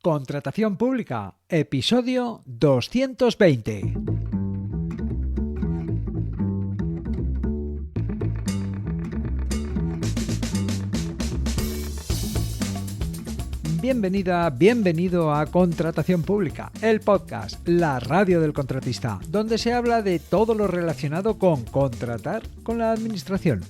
Contratación pública, episodio 220. Bienvenida, bienvenido a Contratación Pública, el podcast, la radio del contratista, donde se habla de todo lo relacionado con contratar con la administración.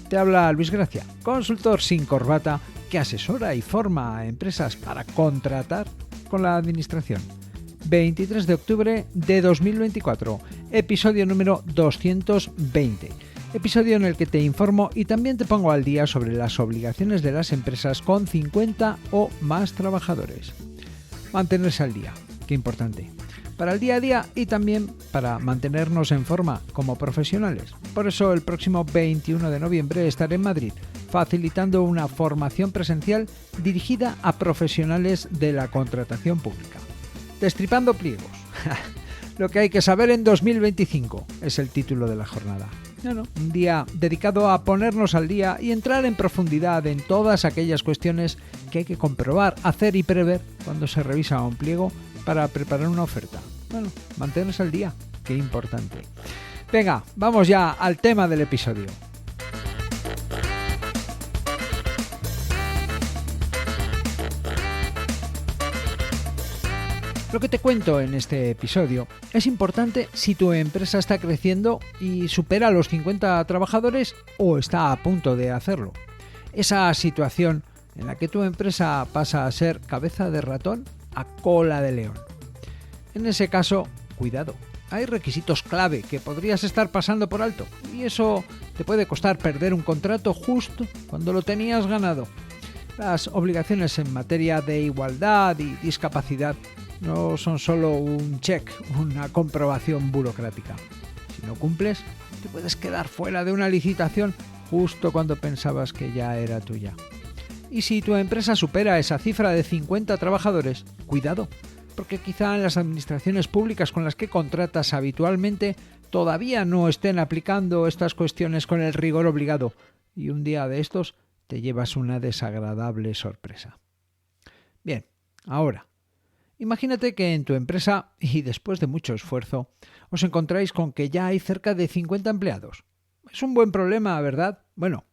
Te habla Luis Gracia, consultor sin corbata que asesora y forma a empresas para contratar con la administración. 23 de octubre de 2024, episodio número 220. Episodio en el que te informo y también te pongo al día sobre las obligaciones de las empresas con 50 o más trabajadores. Mantenerse al día, qué importante. Para el día a día y también para mantenernos en forma como profesionales. Por eso el próximo 21 de noviembre estaré en Madrid, facilitando una formación presencial dirigida a profesionales de la contratación pública. Destripando pliegos. Lo que hay que saber en 2025 es el título de la jornada. Un día dedicado a ponernos al día y entrar en profundidad en todas aquellas cuestiones que hay que comprobar, hacer y prever cuando se revisa un pliego para preparar una oferta. Mantenerse al día, qué importante. Venga, vamos ya al tema del episodio. Lo que te cuento en este episodio es importante si tu empresa está creciendo y supera los 50 trabajadores o está a punto de hacerlo. Esa situación en la que tu empresa pasa a ser cabeza de ratón a cola de león. En ese caso, cuidado. Hay requisitos clave que podrías estar pasando por alto y eso te puede costar perder un contrato justo cuando lo tenías ganado. Las obligaciones en materia de igualdad y discapacidad no son solo un check, una comprobación burocrática. Si no cumples, te puedes quedar fuera de una licitación justo cuando pensabas que ya era tuya. Y si tu empresa supera esa cifra de 50 trabajadores, cuidado, porque quizá en las administraciones públicas con las que contratas habitualmente todavía no estén aplicando estas cuestiones con el rigor obligado y un día de estos te llevas una desagradable sorpresa. Bien, ahora, imagínate que en tu empresa, y después de mucho esfuerzo, os encontráis con que ya hay cerca de 50 empleados. Es un buen problema, ¿verdad? Bueno,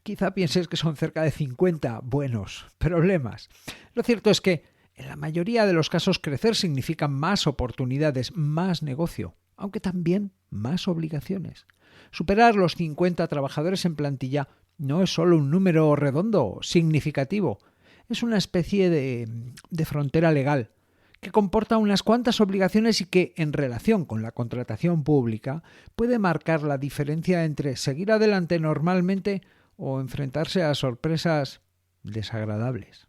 quizá pienses que son cerca de 50 buenos problemas. Lo cierto es que en la mayoría de los casos crecer significa más oportunidades, más negocio, aunque también más obligaciones. Superar los 50 trabajadores en plantilla no es solo un número redondo, significativo. Es una especie de frontera legal que comporta unas cuantas obligaciones y que, en relación con la contratación pública, puede marcar la diferencia entre seguir adelante normalmente o enfrentarse a sorpresas desagradables.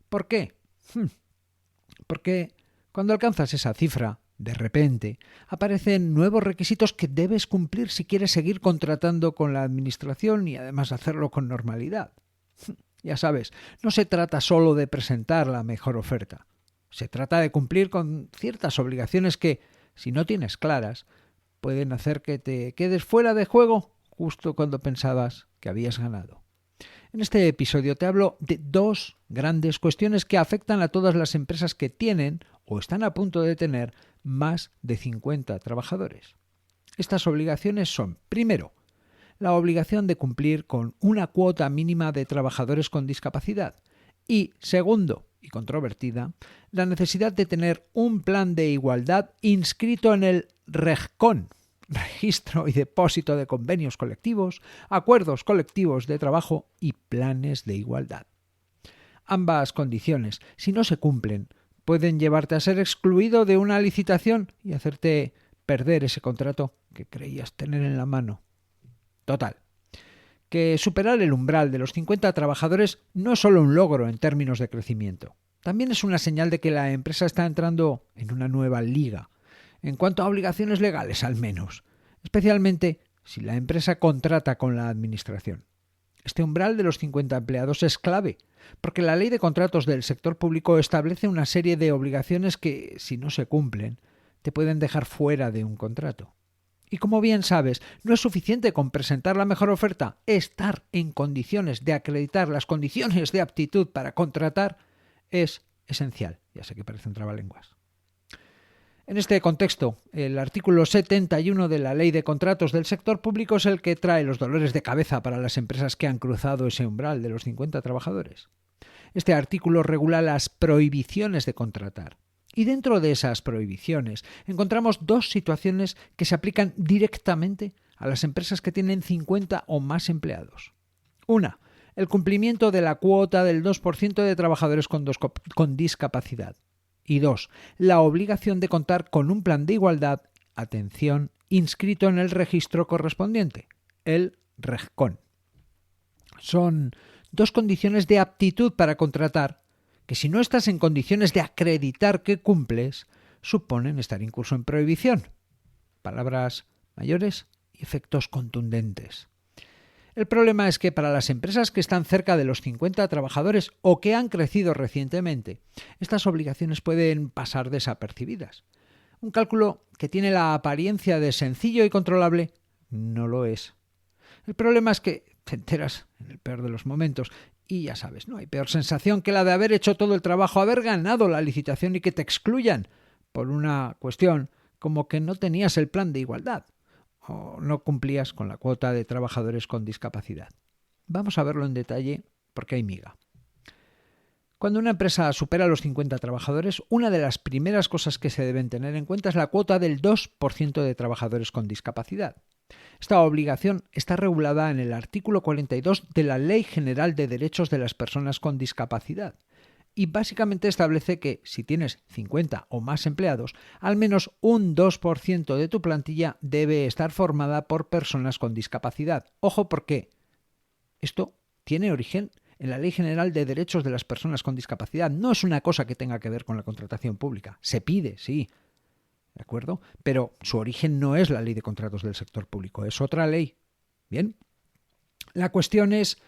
¿Por qué? Porque cuando alcanzas esa cifra, de repente, aparecen nuevos requisitos que debes cumplir si quieres seguir contratando con la administración y además hacerlo con normalidad. Ya sabes, no se trata solo de presentar la mejor oferta. Se trata de cumplir con ciertas obligaciones que, si no tienes claras, pueden hacer que te quedes fuera de juego justo cuando pensabas que habías ganado. En este episodio te hablo de dos grandes cuestiones que afectan a todas las empresas que tienen o están a punto de tener más de 50 trabajadores. Estas obligaciones son, primero, la obligación de cumplir con una cuota mínima de trabajadores con discapacidad y, segundo, y controvertida, la necesidad de tener un plan de igualdad inscrito en el REGCON, Registro y Depósito de Convenios Colectivos, Acuerdos Colectivos de Trabajo y Planes de Igualdad. Ambas condiciones, si no se cumplen, pueden llevarte a ser excluido de una licitación y hacerte perder ese contrato que creías tener en la mano. Total, que superar el umbral de los 50 trabajadores no es solo un logro en términos de crecimiento, también es una señal de que la empresa está entrando en una nueva liga, en cuanto a obligaciones legales al menos, especialmente si la empresa contrata con la administración. Este umbral de los 50 empleados es clave, porque la ley de contratos del sector público establece una serie de obligaciones que, si no se cumplen, te pueden dejar fuera de un contrato. Y como bien sabes, no es suficiente con presentar la mejor oferta. Estar en condiciones de acreditar las condiciones de aptitud para contratar es esencial. Ya sé que parecen trabalenguas. En este contexto, el artículo 71 de la Ley de Contratos del Sector Público es el que trae los dolores de cabeza para las empresas que han cruzado ese umbral de los 50 trabajadores. Este artículo regula las prohibiciones de contratar. Y dentro de esas prohibiciones encontramos dos situaciones que se aplican directamente a las empresas que tienen 50 o más empleados. Una, el cumplimiento de la cuota del 2% de trabajadores con discapacidad. Y dos, la obligación de contar con un plan de igualdad, atención, inscrito en el registro correspondiente, el REGCON. Son dos condiciones de aptitud para contratar que, si no estás en condiciones de acreditar que cumples, suponen estar incurso en prohibición. Palabras mayores y efectos contundentes. El problema es que para las empresas que están cerca de los 50 trabajadores o que han crecido recientemente, estas obligaciones pueden pasar desapercibidas. Un cálculo que tiene la apariencia de sencillo y controlable no lo es. El problema es que te enteras en el peor de los momentos y ya sabes, no hay peor sensación que la de haber hecho todo el trabajo, haber ganado la licitación y que te excluyan por una cuestión como que no tenías el plan de igualdad o no cumplías con la cuota de trabajadores con discapacidad. Vamos a verlo en detalle porque hay miga. Cuando una empresa supera los 50 trabajadores, una de las primeras cosas que se deben tener en cuenta es la cuota del 2% de trabajadores con discapacidad. Esta obligación está regulada en el artículo 42 de la Ley General de Derechos de las Personas con Discapacidad y básicamente establece que si tienes 50 o más empleados, al menos un 2% de tu plantilla debe estar formada por personas con discapacidad. Ojo, porque esto tiene origen en la Ley General de Derechos de las Personas con Discapacidad. No es una cosa que tenga que ver con la contratación pública. Se pide, sí, ¿de acuerdo? Pero su origen no es la Ley de Contratos del Sector Público, es otra ley. Bien, la cuestión es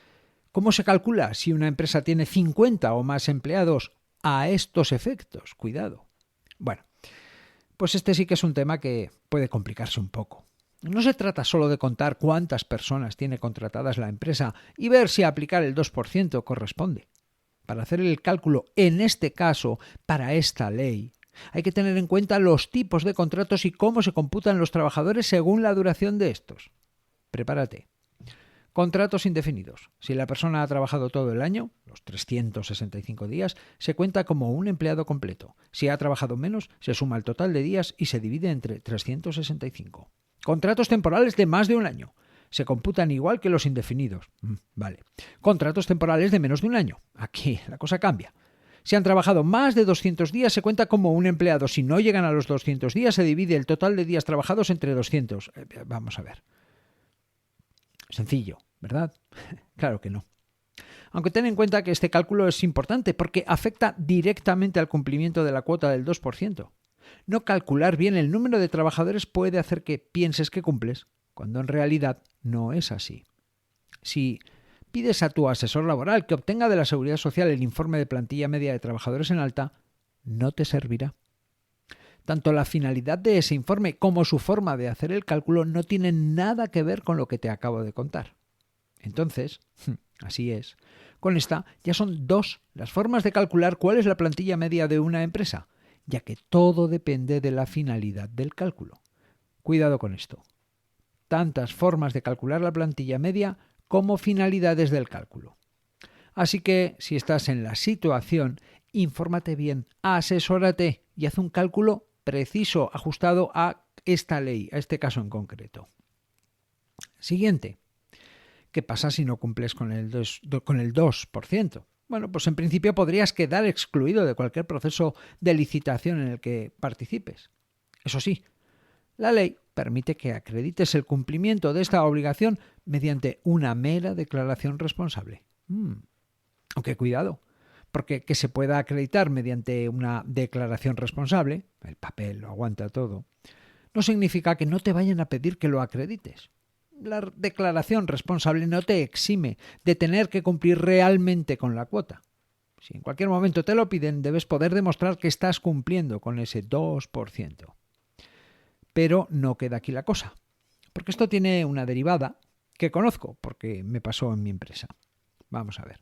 ¿cómo se calcula si una empresa tiene 50 o más empleados a estos efectos? Cuidado. Bueno, pues este sí que es un tema que puede complicarse un poco. No se trata solo de contar cuántas personas tiene contratadas la empresa y ver si aplicar el 2% corresponde. Para hacer el cálculo, en este caso, para esta ley, hay que tener en cuenta los tipos de contratos y cómo se computan los trabajadores según la duración de estos. Prepárate. Contratos indefinidos. Si la persona ha trabajado todo el año, los 365 días, se cuenta como un empleado completo. Si ha trabajado menos, se suma el total de días y se divide entre 365. Contratos temporales de más de un año. Se computan igual que los indefinidos. Vale. Contratos temporales de menos de un año. Aquí la cosa cambia. Si han trabajado más de 200 días, se cuenta como un empleado. Si no llegan a los 200 días, se divide el total de días trabajados entre 200. Vamos a ver. Sencillo, ¿verdad? Claro que no. Aunque ten en cuenta que este cálculo es importante porque afecta directamente al cumplimiento de la cuota del 2%. No calcular bien el número de trabajadores puede hacer que pienses que cumples, cuando en realidad no es así. Si pides a tu asesor laboral que obtenga de la Seguridad Social el informe de plantilla media de trabajadores en alta, no te servirá. Tanto la finalidad de ese informe como su forma de hacer el cálculo no tienen nada que ver con lo que te acabo de contar. Entonces, así es, con esta ya son dos las formas de calcular cuál es la plantilla media de una empresa, ya que todo depende de la finalidad del cálculo. Cuidado con esto. Tantas formas de calcular la plantilla media como finalidades del cálculo. Así que, si estás en la situación, infórmate bien, asesórate y haz un cálculo preciso, ajustado a esta ley, a este caso en concreto. Siguiente. ¿Qué pasa si no cumples con el 2%? Bueno, pues en principio podrías quedar excluido de cualquier proceso de licitación en el que participes. Eso sí, la ley permite que acredites el cumplimiento de esta obligación mediante una mera declaración responsable. Aunque cuidado, porque que se pueda acreditar mediante una declaración responsable, el papel lo aguanta todo, no significa que no te vayan a pedir que lo acredites. La declaración responsable no te exime de tener que cumplir realmente con la cuota. Si en cualquier momento te lo piden, debes poder demostrar que estás cumpliendo con ese 2%. Pero no queda aquí la cosa, porque esto tiene una derivada que conozco porque me pasó en mi empresa. Vamos a ver.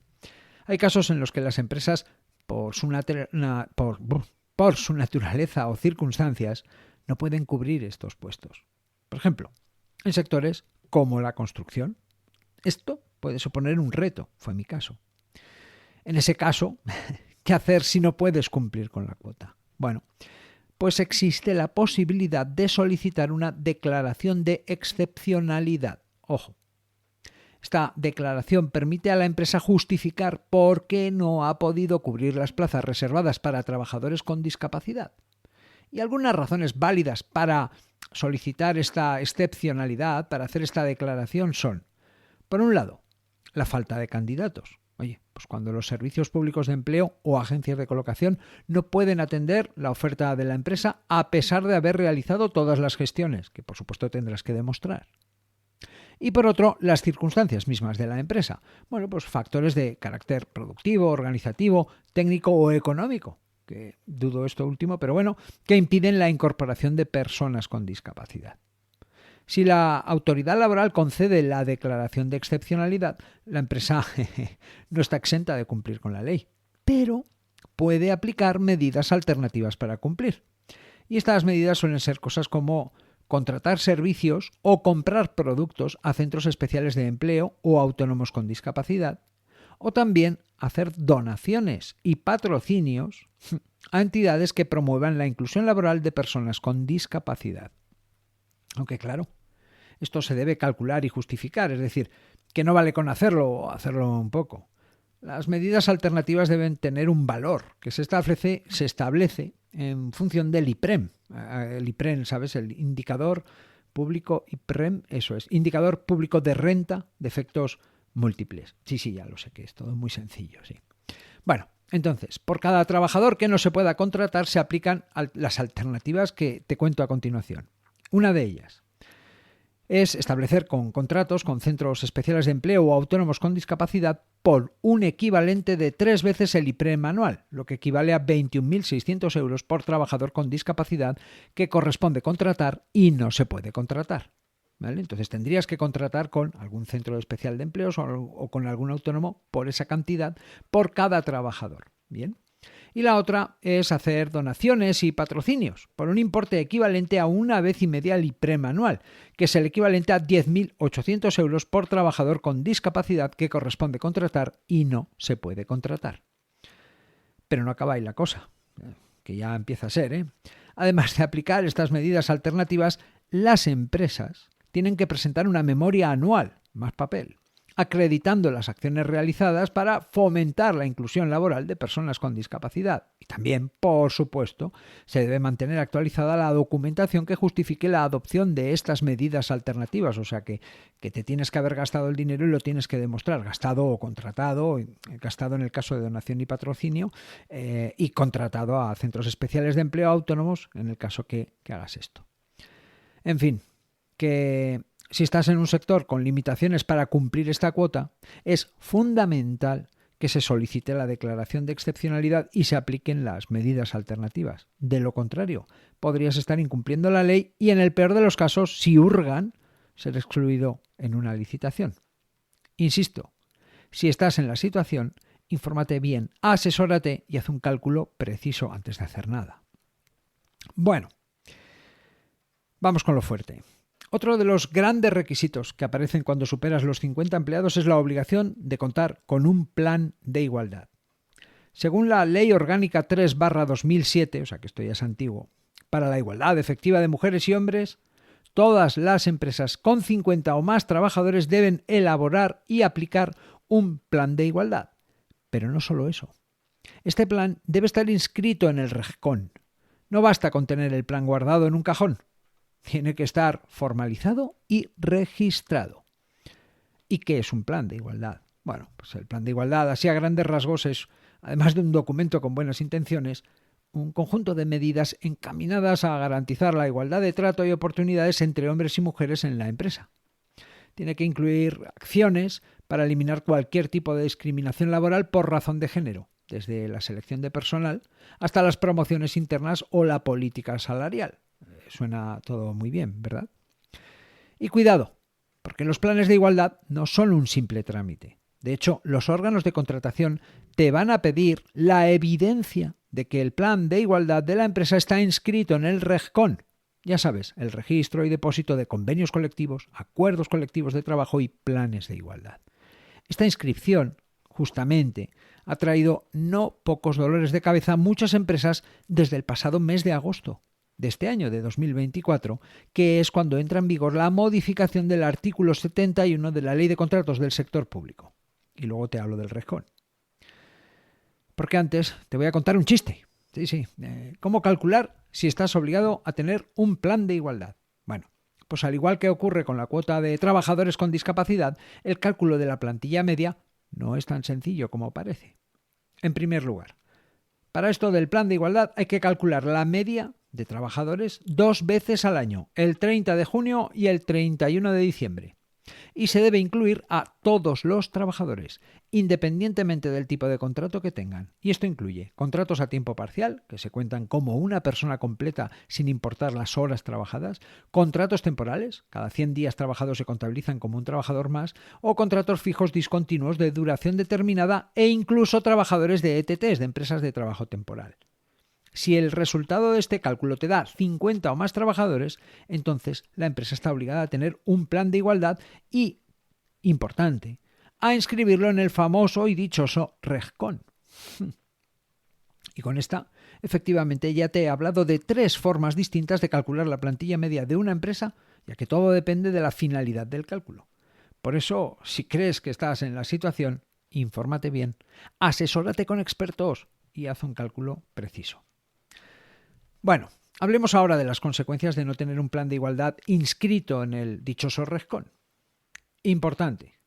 Hay casos en los que las empresas por su naturaleza o circunstancias, no pueden cubrir estos puestos. Por ejemplo, en sectores como la construcción. Esto puede suponer un reto, fue mi caso. En ese caso, ¿qué hacer si no puedes cumplir con la cuota? Bueno, pues existe la posibilidad de solicitar una declaración de excepcionalidad. Ojo, esta declaración permite a la empresa justificar por qué no ha podido cubrir las plazas reservadas para trabajadores con discapacidad. Y algunas razones válidas para solicitar esta excepcionalidad, para hacer esta declaración son, por un lado, la falta de candidatos. Oye, pues cuando los servicios públicos de empleo o agencias de colocación no pueden atender la oferta de la empresa a pesar de haber realizado todas las gestiones, que por supuesto tendrás que demostrar. Y por otro, las circunstancias mismas de la empresa. Bueno, pues factores de carácter productivo, organizativo, técnico o económico, que dudo esto último, pero bueno, que impiden la incorporación de personas con discapacidad. Si la autoridad laboral concede la declaración de excepcionalidad, la empresa no está exenta de cumplir con la ley, pero puede aplicar medidas alternativas para cumplir. Y estas medidas suelen ser cosas como contratar servicios o comprar productos a centros especiales de empleo o autónomos con discapacidad, o también hacer donaciones y patrocinios a entidades que promuevan la inclusión laboral de personas con discapacidad. Aunque claro, esto se debe calcular y justificar, es decir, que no vale con hacerlo o hacerlo un poco. Las medidas alternativas deben tener un valor que se establece en función del IPREM. El IPREM, ¿sabes? El indicador público IPREM, eso es, indicador público de renta de efectos múltiples. Sí, ya lo sé, que es todo muy sencillo, sí. Bueno, entonces, por cada trabajador que no se pueda contratar se aplican las alternativas que te cuento a continuación. Una de ellas es establecer contratos con centros especiales de empleo o autónomos con discapacidad por un equivalente de 3 veces el IPREM anual, lo que equivale a 21.600 euros por trabajador con discapacidad que corresponde contratar y no se puede contratar. ¿Vale? Entonces tendrías que contratar con algún centro especial de empleos o con algún autónomo por esa cantidad por cada trabajador. Bien. Y la otra es hacer donaciones y patrocinios por un importe equivalente a 1,5 veces el IPREM anual, que es el equivalente a 10.800 euros por trabajador con discapacidad que corresponde contratar y no se puede contratar. Pero no acaba ahí la cosa, que ya empieza a ser, ¿eh? Además de aplicar estas medidas alternativas, las empresas tienen que presentar una memoria anual, más papel, acreditando las acciones realizadas para fomentar la inclusión laboral de personas con discapacidad. Y también, por supuesto, se debe mantener actualizada la documentación que justifique la adopción de estas medidas alternativas. O sea que te tienes que haber gastado el dinero y lo tienes que demostrar, gastado o contratado, gastado en el caso de donación y patrocinio, y contratado a centros especiales de empleo autónomos en el caso que hagas esto. En fin, que si estás en un sector con limitaciones para cumplir esta cuota, es fundamental que se solicite la declaración de excepcionalidad y se apliquen las medidas alternativas. De lo contrario, podrías estar incumpliendo la ley y, en el peor de los casos, si hurgan, ser excluido en una licitación. Insisto, si estás en la situación, infórmate bien, asesórate y haz un cálculo preciso antes de hacer nada. Bueno, vamos con lo fuerte. Otro de los grandes requisitos que aparecen cuando superas los 50 empleados es la obligación de contar con un plan de igualdad. Según la Ley Orgánica 3/2007, o sea que esto ya es antiguo, para la igualdad efectiva de mujeres y hombres, todas las empresas con 50 o más trabajadores deben elaborar y aplicar un plan de igualdad. Pero no solo eso. Este plan debe estar inscrito en el REGCON. No basta con tener el plan guardado en un cajón. Tiene que estar formalizado y registrado. ¿Y qué es un plan de igualdad? Bueno, pues el plan de igualdad, así a grandes rasgos, es, además de un documento con buenas intenciones, un conjunto de medidas encaminadas a garantizar la igualdad de trato y oportunidades entre hombres y mujeres en la empresa. Tiene que incluir acciones para eliminar cualquier tipo de discriminación laboral por razón de género, desde la selección de personal hasta las promociones internas o la política salarial. Suena todo muy bien, ¿verdad? Y cuidado, porque los planes de igualdad no son un simple trámite. De hecho, los órganos de contratación te van a pedir la evidencia de que el plan de igualdad de la empresa está inscrito en el REGCON. Ya sabes, el registro y depósito de convenios colectivos, acuerdos colectivos de trabajo y planes de igualdad. Esta inscripción, justamente, ha traído no pocos dolores de cabeza a muchas empresas desde el pasado mes de agosto de este año, de 2024, que es cuando entra en vigor la modificación del artículo 71 de la Ley de Contratos del Sector Público. Y luego te hablo del REGCON. Porque antes te voy a contar un chiste. Sí. ¿Cómo calcular si estás obligado a tener un plan de igualdad? Bueno, pues al igual que ocurre con la cuota de trabajadores con discapacidad, el cálculo de la plantilla media no es tan sencillo como parece. En primer lugar, para esto del plan de igualdad hay que calcular la media de trabajadores 2 veces al año, el 30 de junio y el 31 de diciembre. Y se debe incluir a todos los trabajadores, independientemente del tipo de contrato que tengan. Y esto incluye contratos a tiempo parcial, que se cuentan como una persona completa sin importar las horas trabajadas, contratos temporales, cada 100 días trabajados se contabilizan como un trabajador más, o contratos fijos discontinuos de duración determinada e incluso trabajadores de ETTs, de empresas de trabajo temporal. Si el resultado de este cálculo te da 50 o más trabajadores, entonces la empresa está obligada a tener un plan de igualdad y, importante, a inscribirlo en el famoso y dichoso REGCON. Y con esta, efectivamente, ya te he hablado de 3 formas distintas de calcular la plantilla media de una empresa, ya que todo depende de la finalidad del cálculo. Por eso, si crees que estás en la situación, infórmate bien, asesórate con expertos y haz un cálculo preciso. Bueno, hablemos ahora de las consecuencias de no tener un plan de igualdad inscrito en el dichoso REGCON. Importante,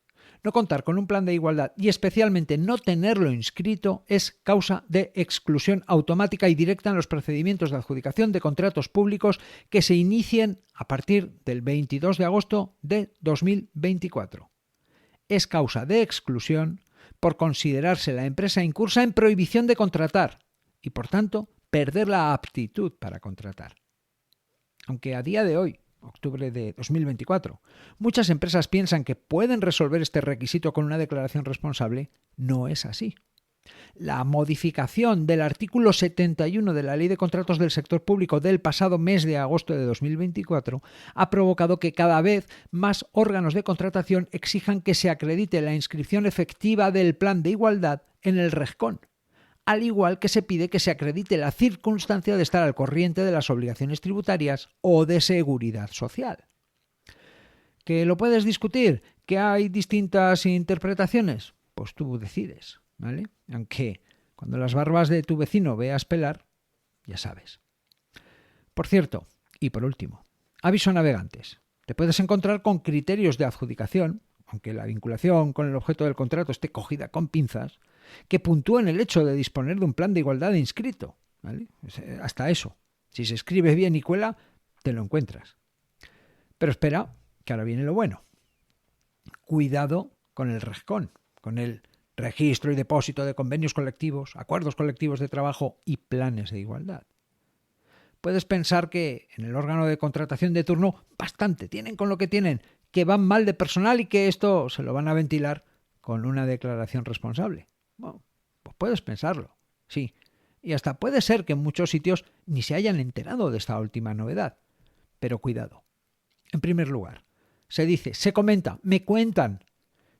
no contar con un plan de igualdad y especialmente no tenerlo inscrito es causa de exclusión automática y directa en los procedimientos de adjudicación de contratos públicos que se inicien a partir del 22 de agosto de 2024. Es causa de exclusión por considerarse la empresa incursa en prohibición de contratar y, por tanto, perder la aptitud para contratar. Aunque a día de hoy, octubre de 2024, muchas empresas piensan que pueden resolver este requisito con una declaración responsable, no es así. La modificación del artículo 71 de la Ley de Contratos del Sector Público del pasado mes de agosto de 2024 ha provocado que cada vez más órganos de contratación exijan que se acredite la inscripción efectiva del plan de igualdad en el REGCON, al igual que se pide que se acredite la circunstancia de estar al corriente de las obligaciones tributarias o de seguridad social. ¿Que lo puedes discutir? ¿Que hay distintas interpretaciones? Pues tú decides, ¿vale? Aunque cuando las barbas de tu vecino veas pelar, ya sabes. Por cierto, y por último, aviso a navegantes. Te puedes encontrar con criterios de adjudicación, aunque la vinculación con el objeto del contrato esté cogida con pinzas, que puntúen el hecho de disponer de un plan de igualdad inscrito, ¿vale? Hasta eso. Si se escribe bien y cuela, te lo encuentras. Pero espera, que ahora viene lo bueno. Cuidado con el REGCON, con el registro y depósito de convenios colectivos, acuerdos colectivos de trabajo y planes de igualdad. Puedes pensar que en el órgano de contratación de turno bastante tienen con lo que tienen, que van mal de personal y que esto se lo van a ventilar con una declaración responsable. Bueno, pues puedes pensarlo, sí. Y hasta puede ser que en muchos sitios ni se hayan enterado de esta última novedad. Pero cuidado. En primer lugar, se comenta, me cuentan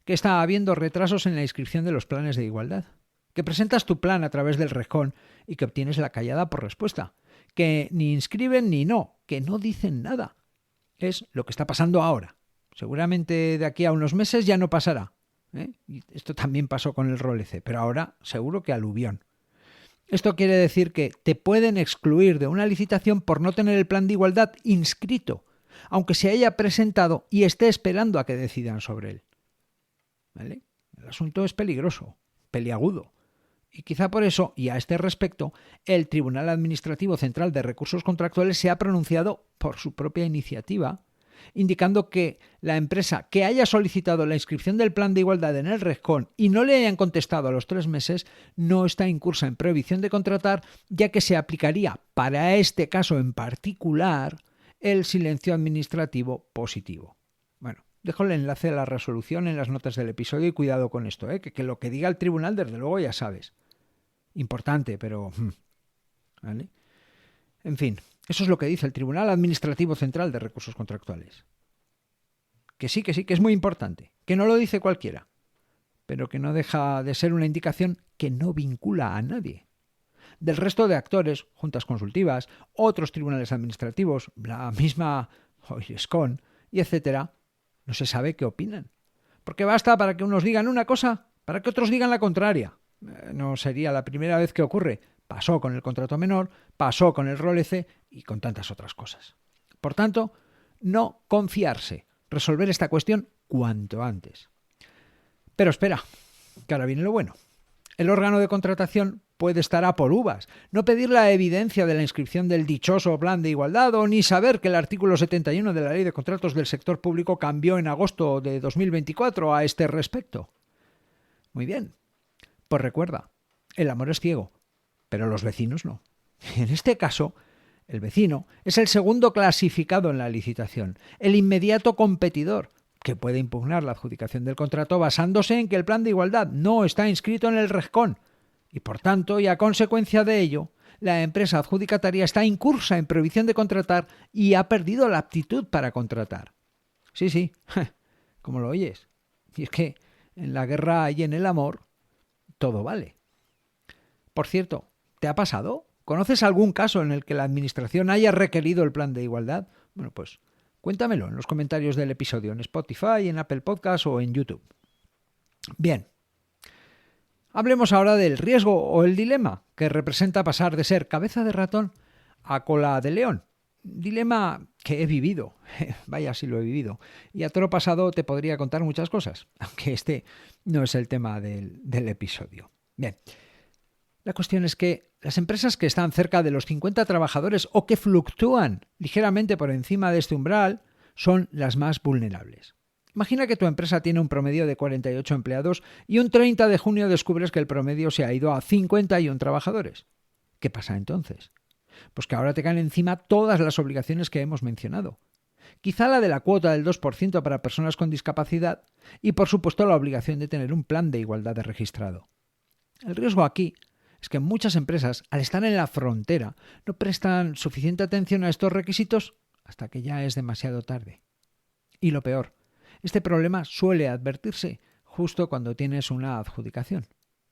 que está habiendo retrasos en la inscripción de los planes de igualdad, que presentas tu plan a través del REGCON y que obtienes la callada por respuesta, que ni inscriben ni no, que no dicen nada. Es lo que está pasando ahora. Seguramente de aquí a unos meses ya no pasará. Y esto también pasó con el Rolece, pero ahora seguro que aluvión. Esto quiere decir que te pueden excluir de una licitación por no tener el plan de igualdad inscrito, aunque se haya presentado y esté esperando a que decidan sobre él. ¿Vale? El asunto es peligroso, peliagudo. Y quizá por eso, y a este respecto, el Tribunal Administrativo Central de Recursos Contractuales se ha pronunciado por su propia iniciativa, indicando que la empresa que haya solicitado la inscripción del plan de igualdad en el REGCON y no le hayan contestado a los 3 meses no está incursa en prohibición de contratar, ya que se aplicaría para este caso en particular el silencio administrativo positivo. Bueno, Dejo el enlace a la resolución en las notas del episodio y cuidado con esto, que lo que diga el tribunal, desde luego ya sabes. Importante, pero... ¿vale? En fin, eso es lo que dice el Tribunal Administrativo Central de Recursos Contractuales. Que sí, que es muy importante, que no lo dice cualquiera, pero que no deja de ser una indicación que no vincula a nadie. Del resto de actores, juntas consultivas, otros tribunales administrativos, la misma OIRESCON y etcétera, no se sabe qué opinan. Porque basta para que unos digan una cosa, para que otros digan la contraria. No sería la primera vez que ocurre. Pasó con el contrato menor, pasó con el ROLC y con tantas otras cosas. Por tanto, no confiarse. Resolver esta cuestión cuanto antes. Pero espera, que ahora viene lo bueno. El órgano de contratación puede estar a por uvas, no pedir la evidencia de la inscripción del dichoso plan de igualdad o ni saber que el artículo 71 de la Ley de Contratos del Sector Público cambió en agosto de 2024 a este respecto. Muy bien, pues recuerda, el amor es ciego, pero los vecinos no. En este caso, el vecino es el segundo clasificado en la licitación, el inmediato competidor, que puede impugnar la adjudicación del contrato basándose en que el plan de igualdad no está inscrito en el RESCON y, por tanto, y a consecuencia de ello, la empresa adjudicataria está incursa en prohibición de contratar y ha perdido la aptitud para contratar. Sí, como lo oyes. Y es que en la guerra y en el amor todo vale. Por cierto, ¿te ha pasado? ¿Conoces algún caso en el que la administración haya requerido el plan de igualdad? Bueno, pues cuéntamelo en los comentarios del episodio, en Spotify, en Apple Podcasts o en YouTube. Bien. Hablemos ahora del riesgo o el dilema que representa pasar de ser cabeza de ratón a cola de león. Dilema que he vivido, vaya si lo he vivido, y a toro pasado te podría contar muchas cosas, aunque este no es el tema del episodio. Bien, la cuestión es que las empresas que están cerca de los 50 trabajadores o que fluctúan ligeramente por encima de este umbral son las más vulnerables. Imagina que tu empresa tiene un promedio de 48 empleados y un 30 de junio descubres que el promedio se ha ido a 51 trabajadores. ¿Qué pasa entonces? Pues que ahora te caen encima todas las obligaciones que hemos mencionado. Quizá la de la cuota del 2% para personas con discapacidad y, por supuesto, la obligación de tener un plan de igualdad registrado. El riesgo aquí es que muchas empresas, al estar en la frontera, no prestan suficiente atención a estos requisitos hasta que ya es demasiado tarde. Y lo peor, este problema suele advertirse justo cuando tienes una adjudicación.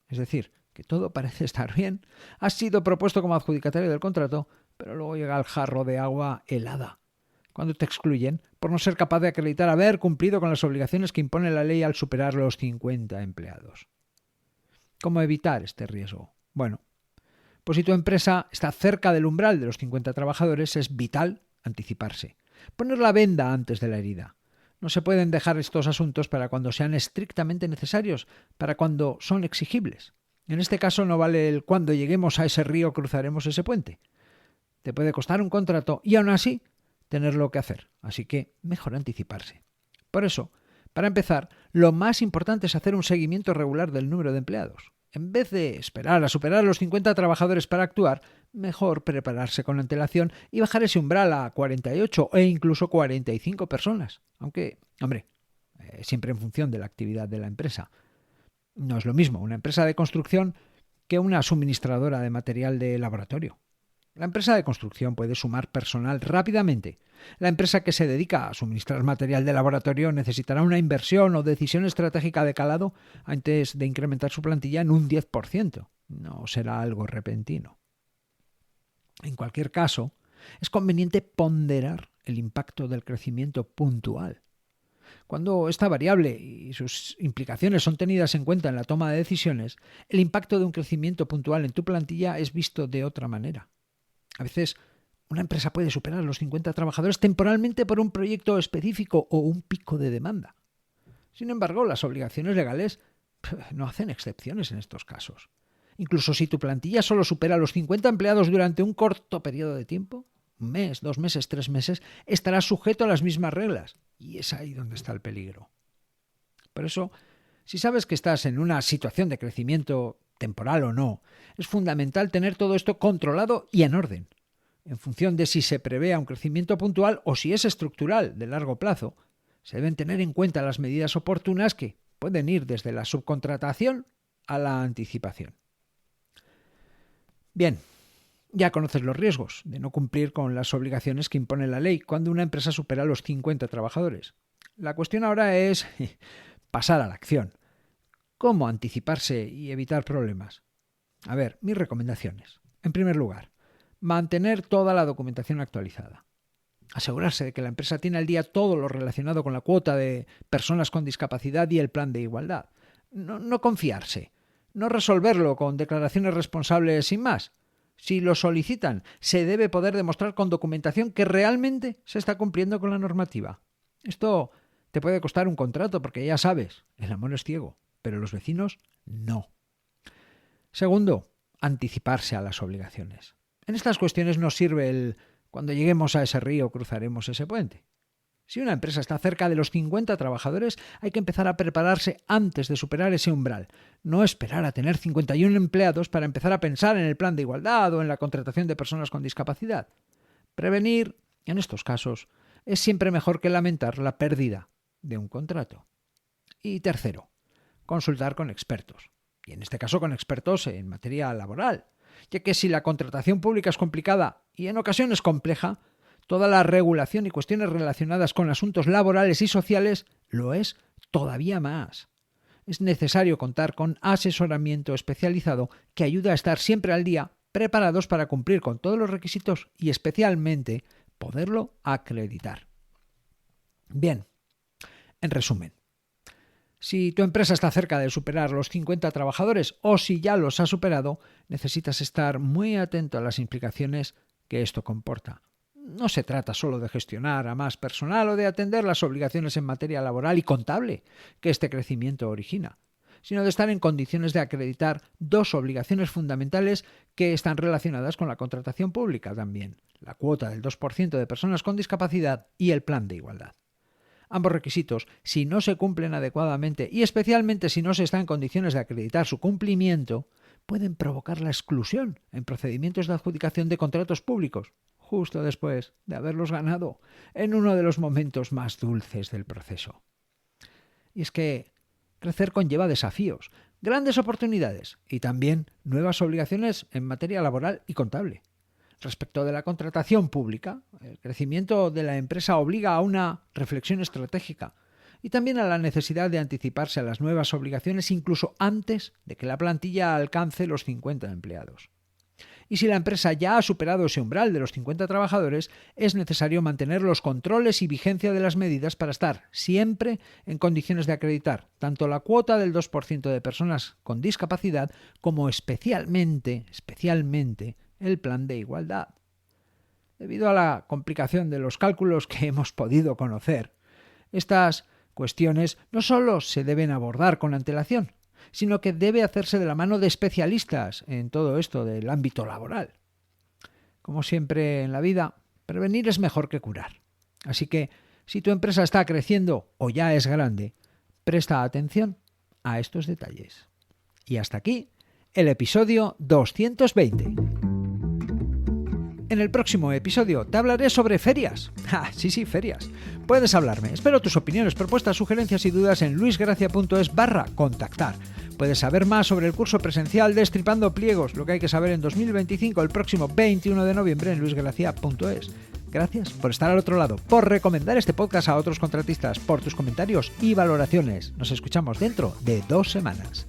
Es decir, que todo parece estar bien, has sido propuesto como adjudicatario del contrato, pero luego llega el jarro de agua helada, cuando te excluyen por no ser capaz de acreditar haber cumplido con las obligaciones que impone la ley al superar los 50 empleados. ¿Cómo evitar este riesgo? Bueno, pues si tu empresa está cerca del umbral de los 50 trabajadores, es vital anticiparse, poner la venda antes de la herida. No se pueden dejar estos asuntos para cuando sean estrictamente necesarios, para cuando son exigibles. En este caso no vale el cuando lleguemos a ese río cruzaremos ese puente. Te puede costar un contrato y aún así tenerlo que hacer, así que mejor anticiparse. Por eso, para empezar, lo más importante es hacer un seguimiento regular del número de empleados. En vez de esperar a superar los 50 trabajadores para actuar, mejor prepararse con antelación y bajar ese umbral a 48 e incluso 45 personas. Aunque, siempre en función de la actividad de la empresa. No es lo mismo una empresa de construcción que una suministradora de material de laboratorio. La empresa de construcción puede sumar personal rápidamente. La empresa que se dedica a suministrar material de laboratorio necesitará una inversión o decisión estratégica de calado antes de incrementar su plantilla en un 10%. No será algo repentino. En cualquier caso, es conveniente ponderar el impacto del crecimiento puntual. Cuando esta variable y sus implicaciones son tenidas en cuenta en la toma de decisiones, el impacto de un crecimiento puntual en tu plantilla es visto de otra manera. A veces, una empresa puede superar los 50 trabajadores temporalmente por un proyecto específico o un pico de demanda. Sin embargo, las obligaciones legales no hacen excepciones en estos casos. Incluso si tu plantilla solo supera los 50 empleados durante un corto periodo de tiempo, un mes, 2 meses, 3 meses, estarás sujeto a las mismas reglas. Y es ahí donde está el peligro. Por eso, si sabes que estás en una situación de crecimiento temporal o no, es fundamental tener todo esto controlado y en orden. En función de si se prevea un crecimiento puntual o si es estructural de largo plazo, se deben tener en cuenta las medidas oportunas que pueden ir desde la subcontratación a la anticipación. Bien, ya conoces los riesgos de no cumplir con las obligaciones que impone la ley cuando una empresa supera los 50 trabajadores. La cuestión ahora es pasar a la acción. ¿Cómo anticiparse y evitar problemas? A ver, mis recomendaciones. En primer lugar, mantener toda la documentación actualizada. Asegurarse de que la empresa tiene al día todo lo relacionado con la cuota de personas con discapacidad y el plan de igualdad. No confiarse. No resolverlo con declaraciones responsables sin más. Si lo solicitan, se debe poder demostrar con documentación que realmente se está cumpliendo con la normativa. Esto te puede costar un contrato porque ya sabes, el amor es ciego, pero los vecinos no. Segundo, anticiparse a las obligaciones. En estas cuestiones nos sirve el cuando lleguemos a ese río cruzaremos ese puente. Si una empresa está cerca de los 50 trabajadores, hay que empezar a prepararse antes de superar ese umbral. No esperar a tener 51 empleados para empezar a pensar en el plan de igualdad o en la contratación de personas con discapacidad. Prevenir, en estos casos, es siempre mejor que lamentar la pérdida de un contrato. Y tercero, consultar con expertos. Y en este caso con expertos en materia laboral, ya que si la contratación pública es complicada y en ocasiones compleja, toda la regulación y cuestiones relacionadas con asuntos laborales y sociales lo es todavía más. Es necesario contar con asesoramiento especializado que ayude a estar siempre al día, preparados para cumplir con todos los requisitos y especialmente poderlo acreditar. Bien, en resumen, si tu empresa está cerca de superar los 50 trabajadores o si ya los ha superado, necesitas estar muy atento a las implicaciones que esto comporta. No se trata solo de gestionar a más personal o de atender las obligaciones en materia laboral y contable que este crecimiento origina, sino de estar en condiciones de acreditar dos obligaciones fundamentales que están relacionadas con la contratación pública también, la cuota del 2% de personas con discapacidad y el plan de igualdad. Ambos requisitos, si no se cumplen adecuadamente y especialmente si no se está en condiciones de acreditar su cumplimiento, pueden provocar la exclusión en procedimientos de adjudicación de contratos públicos, justo después de haberlos ganado en uno de los momentos más dulces del proceso. Y es que crecer conlleva desafíos, grandes oportunidades y también nuevas obligaciones en materia laboral y contable. Respecto de la contratación pública, el crecimiento de la empresa obliga a una reflexión estratégica y también a la necesidad de anticiparse a las nuevas obligaciones incluso antes de que la plantilla alcance los 50 empleados. Y si la empresa ya ha superado ese umbral de los 50 trabajadores, es necesario mantener los controles y vigencia de las medidas para estar siempre en condiciones de acreditar tanto la cuota del 2% de personas con discapacidad como especialmente el plan de igualdad. Debido a la complicación de los cálculos que hemos podido conocer, estas cuestiones no solo se deben abordar con antelación, sino que debe hacerse de la mano de especialistas en todo esto del ámbito laboral. Como siempre en la vida, prevenir es mejor que curar. Así que, si tu empresa está creciendo o ya es grande, presta atención a estos detalles. Y hasta aquí el episodio 220. En el próximo episodio te hablaré sobre ferias. Sí, ferias. Puedes hablarme. Espero tus opiniones, propuestas, sugerencias y dudas en luisgracia.es/contactar. Puedes saber más sobre el curso presencial Destripando Pliegos, lo que hay que saber en 2025, el próximo 21 de noviembre en luisgracia.es. Gracias por estar al otro lado, por recomendar este podcast a otros contratistas, por tus comentarios y valoraciones. Nos escuchamos dentro de 2 semanas.